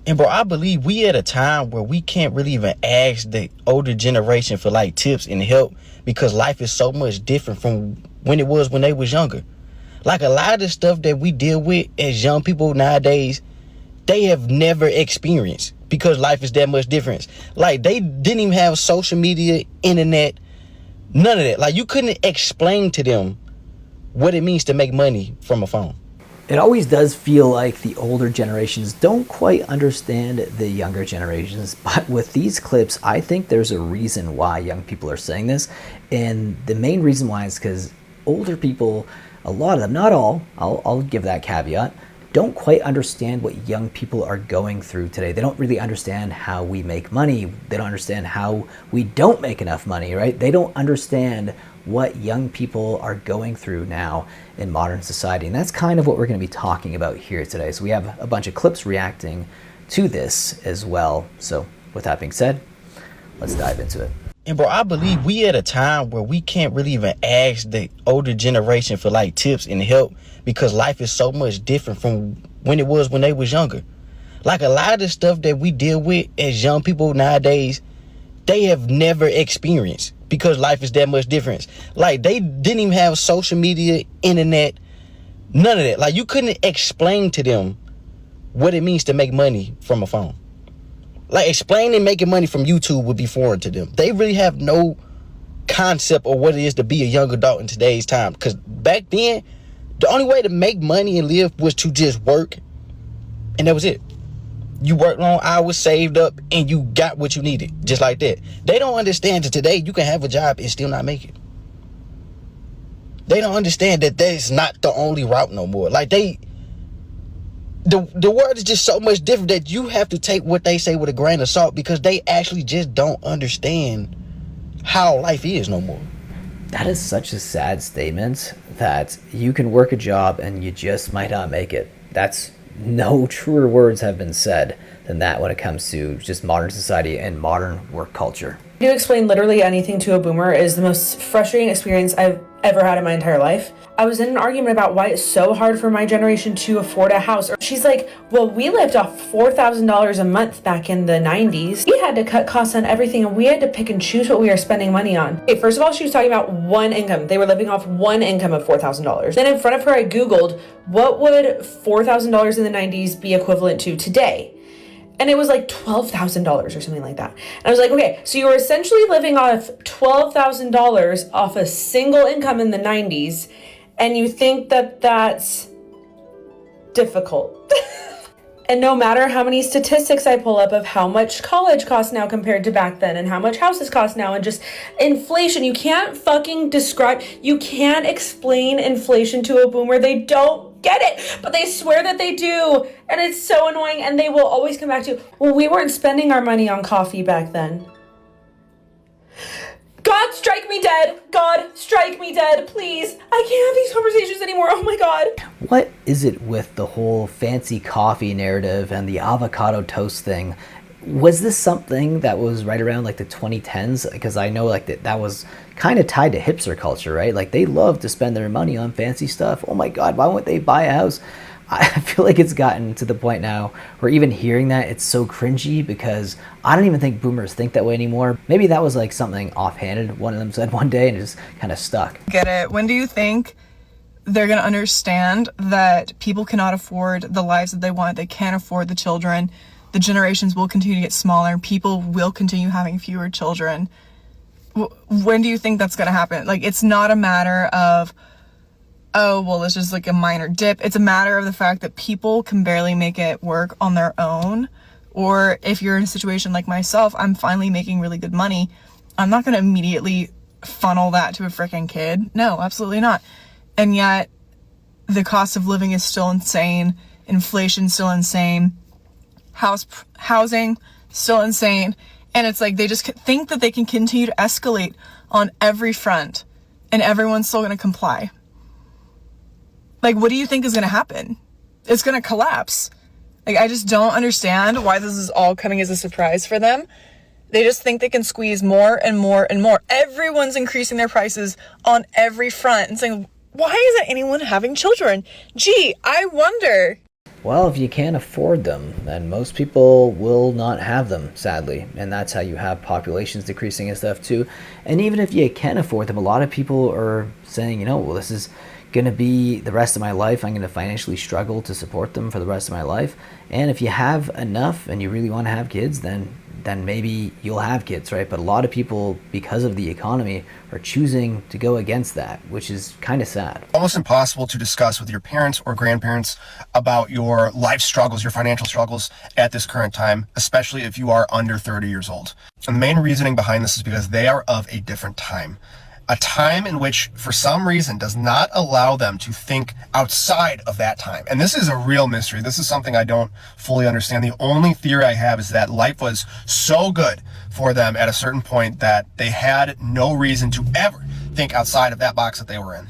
And bro, I believe we at a time where we can't really even ask the older generation for like tips and help because life is so much different from when it was when they was younger. Like a lot of the stuff that we deal with as young people nowadays, they have never experienced because life is that much different. Like they didn't even have social media, internet, none of that. Like you couldn't explain to them what it means to make money from a phone. It always does feel like the older generations don't quite understand the younger generations, but with these clips, I think there's a reason why young people are saying this, and the main reason why is because older people, a lot of them, not all, I'll give that caveat, don't quite understand what young people are going through today. They don't really understand how we make money. They don't understand how we don't make enough money, right? They don't understand what young people are going through now in modern society. And that's kind of what we're going to be talking about here today. So we have a bunch of clips reacting to this as well. So with that being said, let's dive into it. And bro, I believe we at a time where we can't really even ask the older generation for like tips and help because life is so much different from when it was when they was younger. Like a lot of the stuff that we deal with as young people nowadays, they have never experienced because life is that much different. Like they didn't even have social media, internet, none of that. Like you couldn't explain to them what it means to make money from a phone. Like explaining making money from YouTube would be foreign to them. They really have no concept of what it is to be a young adult in today's time. Because back then, the only way to make money and live was to just work. And that was it. You worked long hours, saved up, and you got what you needed. Just like that. They don't understand that today you can have a job and still not make it. They don't understand that that's not the only route no more. Like the world is just so much different that you have to take what they say with a grain of salt because they actually just don't understand how life is no more. That is such a sad statement that you can work a job and you just might not make it. That's no truer words have been said than that when it comes to just modern society and modern work culture. To explain literally anything to a boomer is the most frustrating experience I've ever had in my entire life. I was in an argument about why it's so hard for my generation to afford a house. She's like, well, we lived off $4,000 a month back in the 90s. We had to cut costs on everything and we had to pick and choose what we were spending money on. Okay, first of all, she was talking about one income. They were living off one income of $4,000. Then in front of her, I Googled, what would $4,000 in the 90s be equivalent to today? And it was like $12,000 or something like that. And I was like, okay, so you were essentially living off $12,000 off a single income in the 90s, and you think that that's difficult. And no matter how many statistics I pull up of how much college costs now compared to back then and how much houses cost now and just inflation, you can't explain inflation to a boomer. They don't get it, but they swear that they do, and it's so annoying. And they will always come back to, well, we weren't spending our money on coffee back then. God, strike me dead. God, strike me dead, please. I can't have these conversations anymore. Oh my God. What is it with the whole fancy coffee narrative and the avocado toast thing? Was this something that was right around like the 2010s? Because I know like that was kind of tied to hipster culture, right? Like they love to spend their money on fancy stuff. Oh my God, why won't they buy a house? I feel like it's gotten to the point now where even hearing that, it's so cringy because I don't even think boomers think that way anymore. Maybe that was like something offhanded one of them said one day and it just kind of stuck. Get it. When do you think they're going to understand that people cannot afford the lives that they want? They can't afford the children. The generations will continue to get smaller. People will continue having fewer children. When do you think that's going to happen? Like, it's not a matter of, oh, well, it's just like a minor dip. It's a matter of the fact that people can barely make it work on their own. Or if you're in a situation like myself, I'm finally making really good money. I'm not going to immediately funnel that to a freaking kid. No, absolutely not. And yet the cost of living is still insane. Inflation's still insane. Housing still insane. And it's like they just think that they can continue to escalate on every front and everyone's still going to comply. Like, what do you think is going to happen? It's going to collapse. Like, I just don't understand why this is all coming as a surprise for them. They just think they can squeeze more and more and more. Everyone's increasing their prices on every front and saying, why isn't anyone having children? Gee, I wonder. Well, if you can't afford them, then most people will not have them, sadly. And that's how you have populations decreasing and stuff too. And even if you can afford them, a lot of people are saying, well, this is going to be the rest of my life. I'm going to financially struggle to support them for the rest of my life. And if you have enough and you really want to have kids, then maybe you'll have kids, right? But a lot of people, because of the economy, are choosing to go against that, which is kind of sad. Almost impossible to discuss with your parents or grandparents about your life struggles, your financial struggles at this current time, especially if you are under 30 years old. And the main reasoning behind this is because they are of a different time. A time in which, for some reason, does not allow them to think outside of that time. And this is a real mystery. This is something I don't fully understand. The only theory I have is that life was so good for them at a certain point that they had no reason to ever think outside of that box that they were in.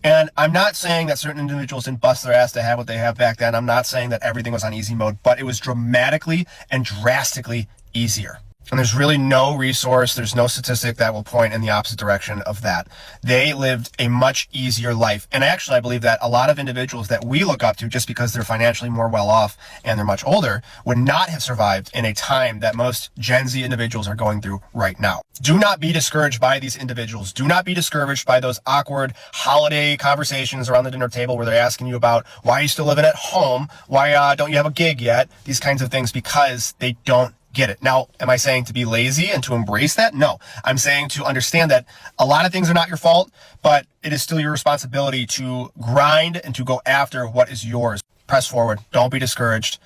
And I'm not saying that certain individuals didn't bust their ass to have what they have back then. I'm not saying that everything was on easy mode, but it was dramatically and drastically easier. And there's really no resource, there's no statistic that will point in the opposite direction of that. They lived a much easier life. And actually, I believe that a lot of individuals that we look up to, just because they're financially more well off and they're much older, would not have survived in a time that most Gen Z individuals are going through right now. Do not be discouraged by these individuals. Do not be discouraged by those awkward holiday conversations around the dinner table where they're asking you about why are you still living at home? Why don't you have a gig yet? These kinds of things, because they don't get it. Now, am I saying to be lazy and to embrace that? No. I'm saying to understand that a lot of things are not your fault, but it is still your responsibility to grind and to go after what is yours. Press forward. Don't be discouraged.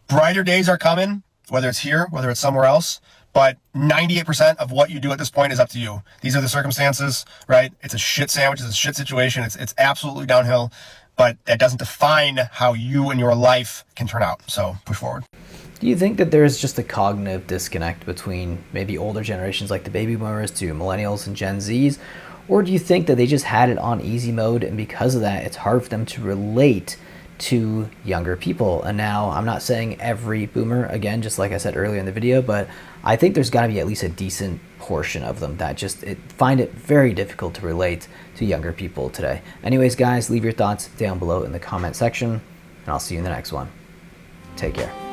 Brighter days are coming, whether it's here, whether it's somewhere else, but 98% of what you do at this point is up to you. These are the circumstances, right? It's a shit sandwich. It's a shit situation. It's absolutely downhill, but that doesn't define how you and your life can turn out. So push forward. Do you think that there's just a cognitive disconnect between maybe older generations like the baby boomers to millennials and Gen Zs? Or do you think that they just had it on easy mode and because of that it's hard for them to relate to younger people? And now I'm not saying every boomer, again, just like I said earlier in the video, but I think there's got to be at least a decent portion of them that just find it very difficult to relate to younger people today. Anyways, guys, leave your thoughts down below in the comment section and I'll see you in the next one. Take care.